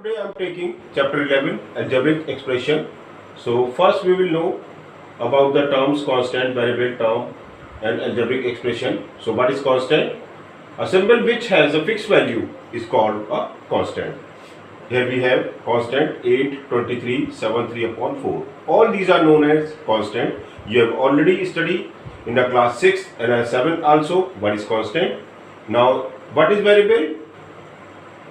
today I am taking chapter 11 algebraic expression. So first we will know about the terms constant, variable term and algebraic expression. So what is constant? A symbol which has a fixed value is called a constant. Here we have constant 8, 23, 7, 3 upon 4. All these are known as constant. You have already studied in the class 6 and 7 also what is constant. Now what is variable?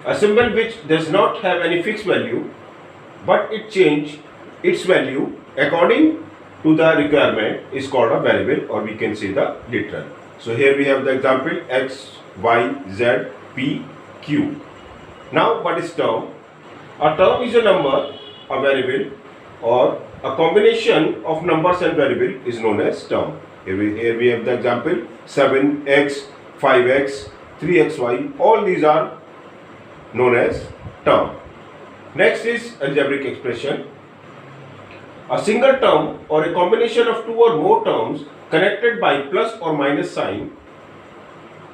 A symbol which does not have any fixed value but it changes its value according to the requirement is called a variable, or we can say the literal. So here we have the example x, y, z, p, q. Now what is term? A term is a number, a variable, or a combination of numbers and variable is known as term. Here we have the example 7x, 5x, 3xy. All these are known as term. Next is algebraic expression. A single term or a combination of two or more terms connected by plus or minus sign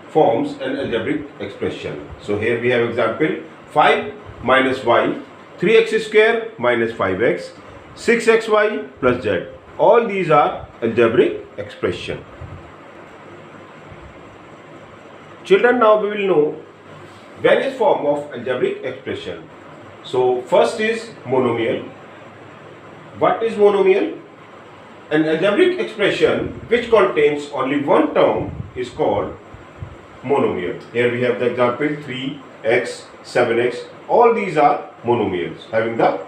forms an algebraic expression. So here we have example 5 minus y, 3x square minus 5x, 6xy plus z. All these are algebraic expression. Children, now we will know various form of algebraic expression. So first is monomial. What is monomial? An algebraic expression which contains only one term is called monomial. Here we have the example 3x, 7x. All these are monomials having the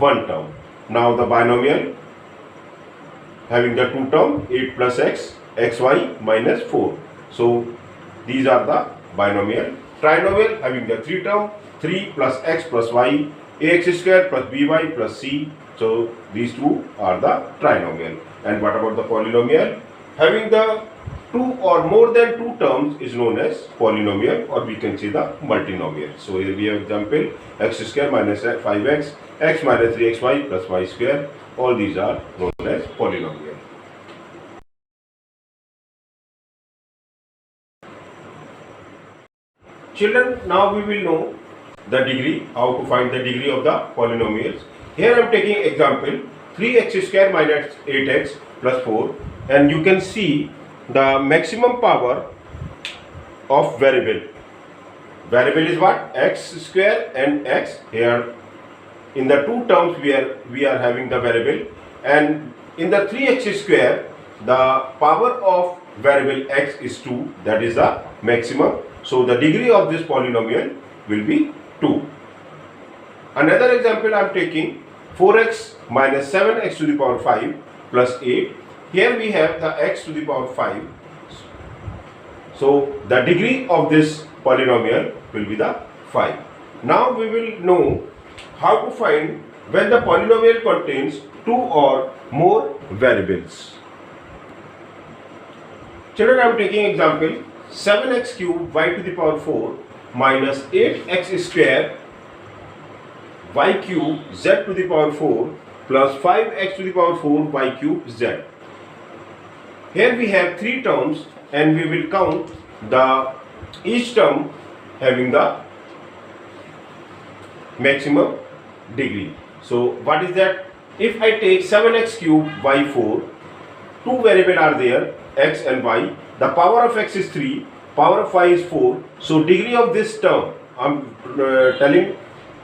one term. Now the binomial having the two term 8 plus x, xy minus 4. So these are the binomial. Trinomial having the three term 3 plus x plus y, ax square plus by plus c. So these two are the trinomial. And what about the polynomial? Having the two or more than two terms is known as polynomial, or we can say the multinomial. So here we have example x square minus 5x, x minus 3xy plus y square. All these are known as polynomial. Children, now we will know the degree, how to find the degree of the polynomials. Here I am taking example 3x square minus 8x plus 4, and you can see the maximum power of variable. Variable is what? X square and x. Here in the two terms we are having the variable, and in the 3x square the power of variable x is 2, that is the maximum. So the degree of this polynomial will be 2. Another example I am taking 4x minus 7x to the power 5 plus 8. Here we have the x to the power 5. So the degree of this polynomial will be the 5. Now we will know how to find when the polynomial contains two or more variables. Children, I am taking example 7x cube y to the power 4 minus 8x square y cube z to the power 4 plus 5x to the power 4 y cube z. Here we have three terms and we will count each term having the maximum degree. So what is that? If I take 7x cube y4, two variables are there, x and y. The power of x is 3, power of y is 4. So degree of this term, I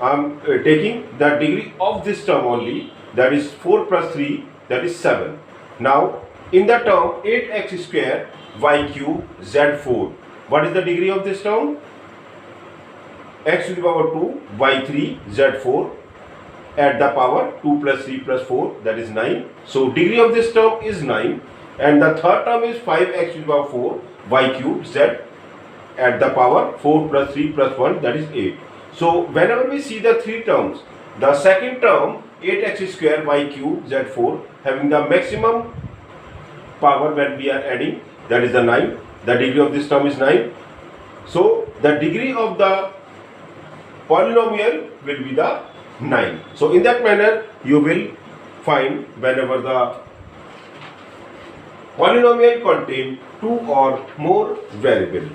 am taking the degree of this term only, that is 4 plus 3, that is 7. Now in the term 8x square y cube z4, what is the degree of this term? X to the power 2 y3 z4. Add the power 2 plus 3 plus 4, that is 9. So degree of this term is 9. And the third term is 5x to the power 4 y cube z. Add the power 4 plus 3 plus 1, that is 8. So whenever we see the three terms, the second term 8x square y cube z4 having the maximum power when we are adding, that is the 9. The degree of this term is 9. So the degree of the polynomial will be the 9. So in that manner you will find whenever the polynomial contain two or more variables.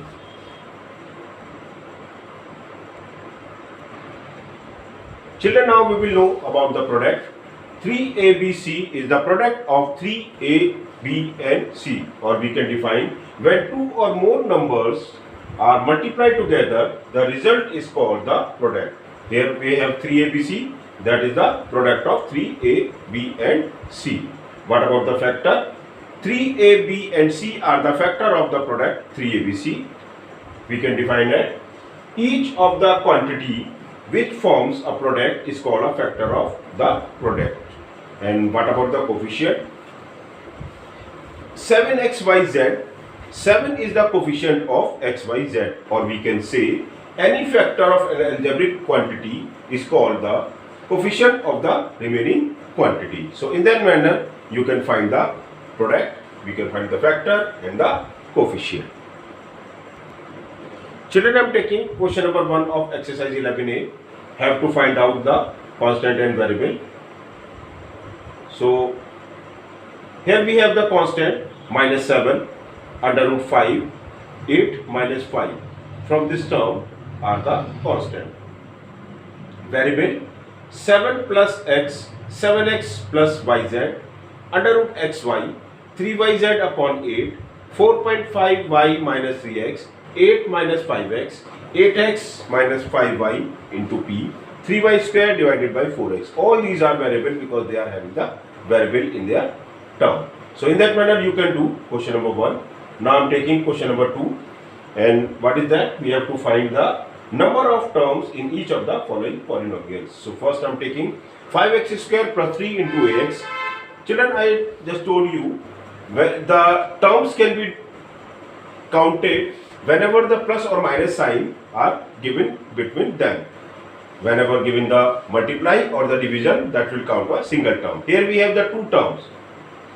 Children, now we will know about the product. 3ABC is the product of 3A, B and C, or we can define when two or more numbers are multiplied together, the result is called the product. Here we have 3ABC, that is the product of 3A, B and C. What about the factor? 3A, B and C are the factor of the product 3ABC. We can define it. Each of the quantity which forms a product is called a factor of the product. And what about the coefficient? 7xyz, 7 is the coefficient of xyz, or we can say any factor of an algebraic quantity is called the coefficient of the remaining quantity. So in that manner you can find the product, we can find the factor and the coefficient. Children, I am taking question number 1 of exercise 11a. Have to find out the constant and variable. So here we have the constant minus 7 under root 5, 8 minus 5. From this term are the constant. Variable 7 plus x, 7x plus yz under root xy, 3yz upon 8, 4.5y minus 3x, 8 minus 5x, 8x minus 5y into p, 3y square divided by 4x. All these are variable because they are having the variable in their term. So in that manner you can do question number 1. Now I am taking question number 2. And what is that? We have to find the number of terms in each of the following polynomials. So first I am taking 5x square plus 3 into ax. Children, I just told you the terms can be counted whenever the plus or minus sign are given between them. Whenever given the multiply or the division, that will count a single term. Here we have the two terms,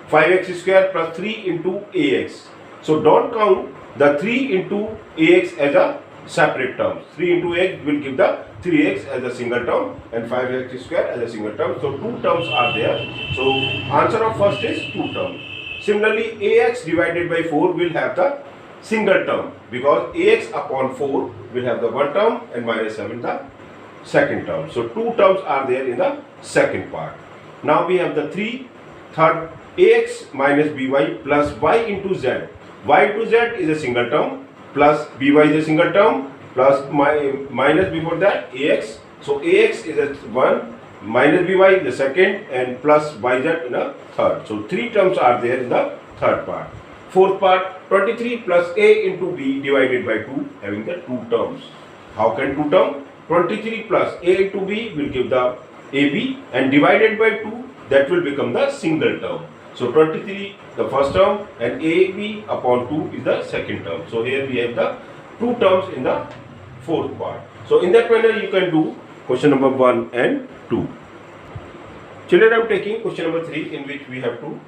5x square plus 3 into ax. So don't count the 3 into ax as a separate term. 3 into ax will give the 3x as a single term and 5x square as a single term. So two terms are there. So answer of first is two terms. Similarly, ax divided by 4 will have the single term because ax upon 4 will have the one term and minus 7 the second term. So two terms are there in the second part. Now we have the third ax minus by plus y into z. Y into z is a single term plus by is a single term plus minus before that ax. So ax is a 1, minus by the second and plus yz in a third. So three terms are there in the third part. Fourth part, 23 plus a into b divided by 2 having the two terms. How can two terms? 23 plus a into b will give the ab and divided by 2 that will become the single term. So 23 the first term and ab upon 2 is the second term. So here we have the two terms in the fourth part. So in that manner you can do question number 1 and 2. Children, I am taking question number 3 in which we have to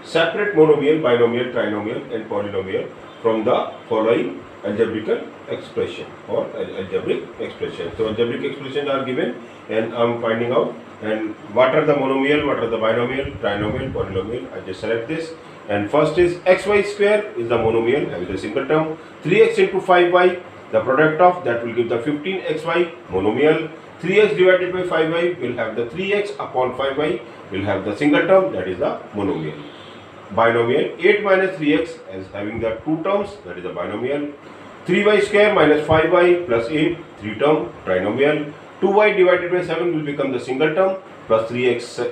separate monomial, binomial, trinomial and polynomial from the following algebraic expression or algebraic expression. So algebraic expressions are given and I am finding out and what are the monomial, what are the binomial, trinomial, polynomial. I just select this and first is xy square is the monomial having the single term, 3x into 5y the product of that will give the 15xy monomial, 3x divided by 5y will have the 3x upon 5y will have the single term, that is the monomial. Binomial 8 minus 3x as having the two terms, that is the binomial. 3y square minus 5y plus 8 three term, trinomial. 2y divided by 7 will become the single term plus 3x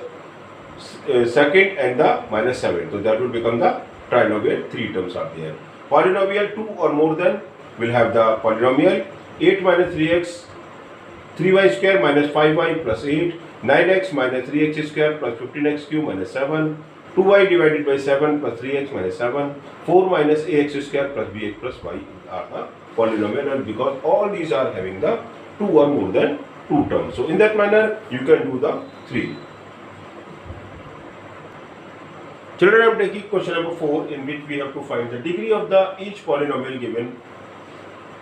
second and the minus 7. So that will become the trinomial, three terms are there. Polynomial 2 or more than will have the polynomial 8 minus 3x, 3y square minus 5y plus 8, 9x minus 3x square plus 15x cube minus 7, 2y divided by 7 plus 3x minus 7, 4 minus ax square plus bx plus y are the polynomial, and because all these are having the two or more than two terms. So in that manner you can do the 3. Children, I am taking question number 4 in which we have to find the degree of the each polynomial given.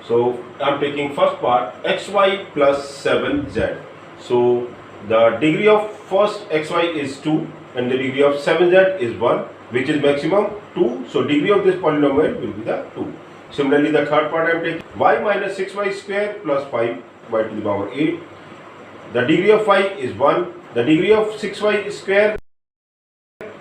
So I am taking first part xy plus 7z. So the degree of first xy is 2 and the degree of 7z is 1, which is maximum 2. So degree of this polynomial will be the 2. Similarly, the third part I am taking y minus 6y square plus 5y to the power 8. the degree of y is 1, the degree of 6y square,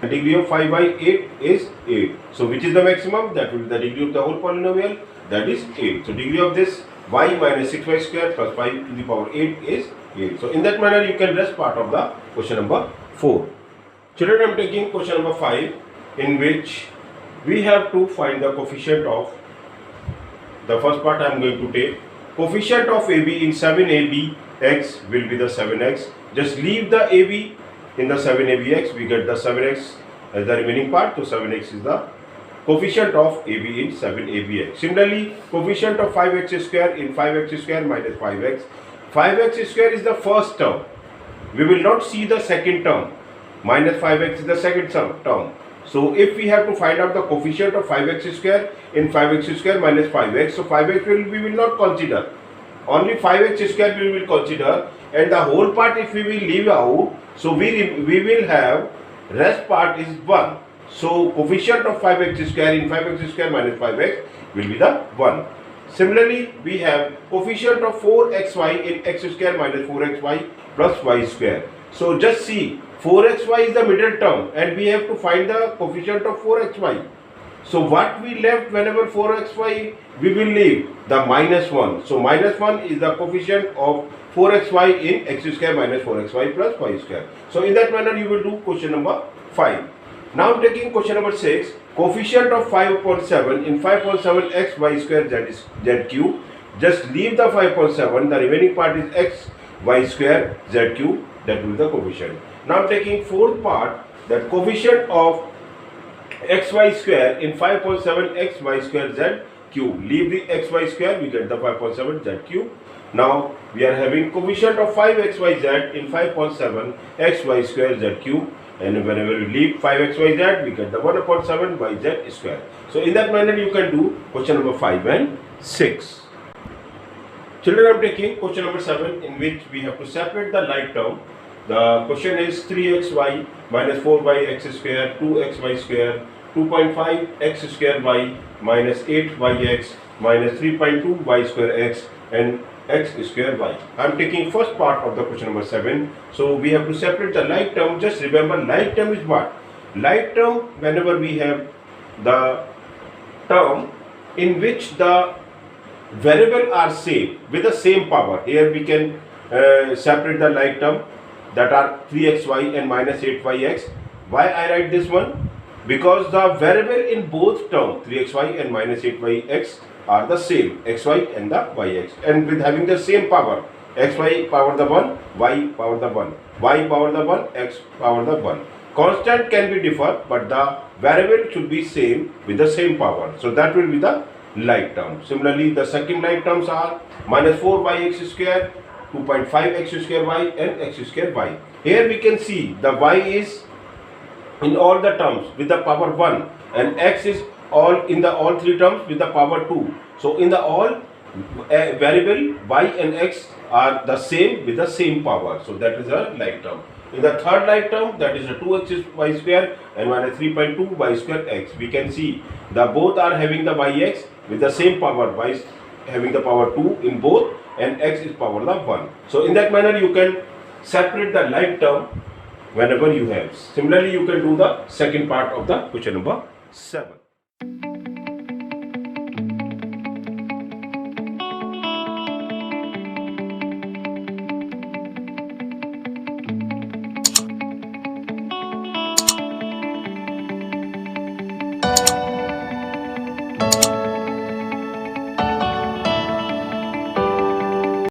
the degree of 5y 8 is 8. So which is the maximum? That will be the degree of the whole polynomial, that is 8. So degree of this y minus 6y square plus 5 to the power 8 is 8. So in that manner you can rest part of the question number 4. Children, I am taking question number 5, in which we have to find the coefficient of, the first part I am going to take, coefficient of AB in 7ABx will be the 7x. Just leave the AB in the 7ABx, we get the 7x as the remaining part, so 7x is the coefficient of AB in 7ABx. Similarly, coefficient of 5x square in 5x square minus 5x. 5x square is the first term. We will not see the second term. Minus 5x is the second term. So if we have to find out the coefficient of 5x square in 5x square minus 5x, so 5x we will not consider. Only 5x square we will consider, and the whole part if we will leave out, so we will have rest part is 1. So coefficient of 5x square in 5x square minus 5x will be the 1. Similarly, we have coefficient of 4xy in x square minus 4xy plus y square. So just see, 4xy is the middle term and we have to find the coefficient of 4xy. So what we left whenever 4xy, we will leave the minus 1. So minus 1 is the coefficient of 4xy in x square minus 4xy plus y square. So in that manner you will do question number 5. Now taking question number 6, coefficient of 5.7 in 5.7 x y square z cube. Just leave the 5.7, the remaining part is x y square z cube, that will be the coefficient. Now taking fourth part, that coefficient of xy square in 5.7 xy square z cube. Leave the xy square, we get the 5.7 z cube. Now we are having coefficient of 5xyz in 5.7 xy square z cube, and whenever we leave 5xyz, we get the 1 upon 7 yz square. So in that manner you can do question number 5 and 6. Children, I am taking question number 7, in which we have to separate the like term. The question is 3xy minus 4yx square, 2xy square, 2.5x square y minus 8yx minus 3.2 y square x and x square y. I am taking first part of the question number 7. So we have to separate the like term. Just remember, like term is what? Like term, whenever we have the term in which the variable are same with the same power. Here we can separate the like term, that are 3xy and minus 8yx. Why I write this one? Because the variable in both terms 3xy and minus 8yx are the same, xy and the yx, and with having the same power, xy power the 1, y power the 1, y power the 1, x power the 1. Constant can be differ, but the variable should be same with the same power. So that will be the like term. Similarly, the second like terms are minus 4yx square, 2.5x square y and x square y. Here we can see the y is in all the terms with the power 1 and x is all in the all three terms with the power 2. So in the all variable y and x are the same with the same power. So that is a like term. In the third like term, that is a 2x y square and minus 3.2 y square x. We can see the both are having the yx with the same power, y is having the power 2 in both and x is power the 1. So in that manner you can separate the like term whenever you have. Similarly, you can do the second part of the question number 7.